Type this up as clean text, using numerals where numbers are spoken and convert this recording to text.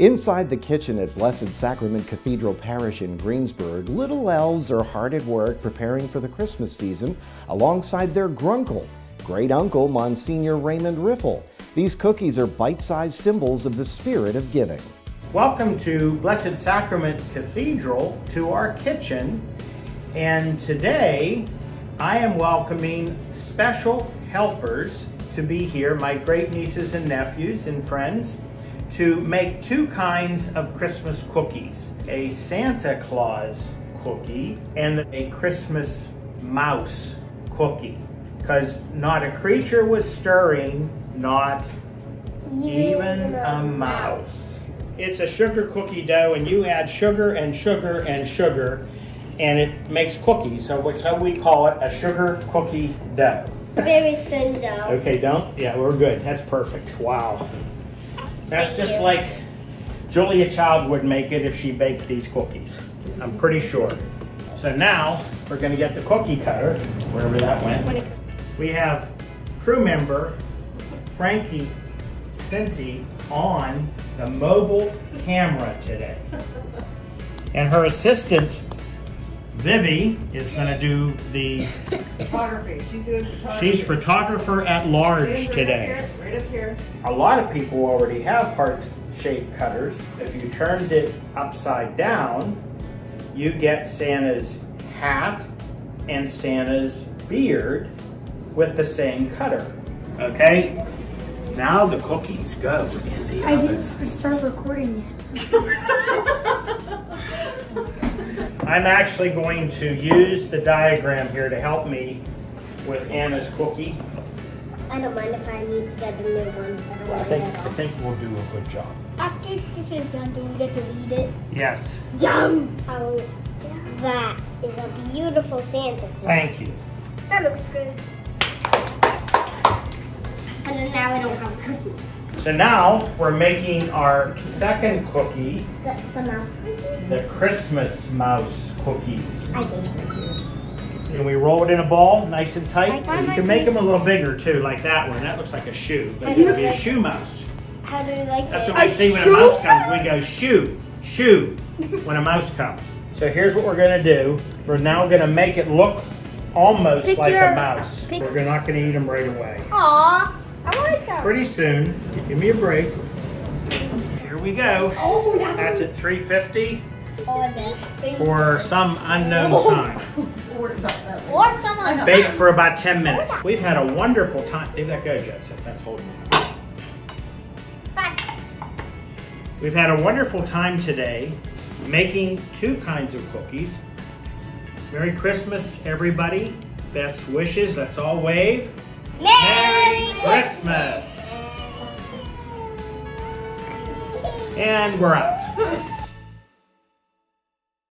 Inside the kitchen at Blessed Sacrament Cathedral Parish in Greensburg, little elves are hard at work preparing for the Christmas season alongside their grunkle, great uncle Monsignor Raymond Riffle. These cookies are bite-sized symbols of the spirit of giving. Welcome to Blessed Sacrament Cathedral, to our kitchen, and today I am welcoming special helpers to be here, my great nieces and nephews and friends, to make two kinds of Christmas cookies, a Santa Claus cookie and a Christmas mouse cookie. Because not a creature was stirring, not even a mouse. It's a sugar cookie dough, and you add sugar and sugar and sugar, and it makes cookies, so which how we call it, a sugar cookie dough. Very thin dough. Okay, yeah, we're good. That's perfect. Wow. That's just like Julia Child would make it if she baked these cookies. I'm pretty sure. So now we're going to get the cookie cutter, wherever that went. We have crew member Frankie Cinti on the mobile camera today. And her assistant Vivi is going to do the photography. She's doing photography. She's photographer at large today. Right up here. A lot of people already have heart-shaped cutters. If you turned it upside down, you get Santa's hat and Santa's beard with the same cutter. Okay? Now the cookies go in the oven. I didn't start recording yet. I'm actually going to use the diagram here to help me with Anna's cookie. I don't mind if I need to get a new one. I think we'll do a good job. After this is done, do we get to read it? Yes. Yum! That is a beautiful Santa Claus. Thank you. That looks good. And then now I don't have a cookie. So now we're making our second cookie, The mouse cookie? the Christmas mouse cookies. I think And we roll it in a ball, nice and tight. So I you got can my make them a little bigger too, like that one. That looks like a shoe, but it'll be a shoe mouse. How do you like That's it? what we see when a mouse comes. We go shoo, shoo, when a mouse comes. So here's what we're gonna do. We're now gonna make it look almost like a mouse. We're not gonna eat them right away. Aww, I like that. Pretty soon. Give me a break. Here we go. Oh, That's at 350 for for some unknown time. Or someone. Bake for about 10 minutes. We've had a wonderful time. Leave that go, Joseph. That's holding you. We've had a wonderful time today making two kinds of cookies. Merry Christmas, everybody. Best wishes. Let's all wave. Merry Christmas. And we're out.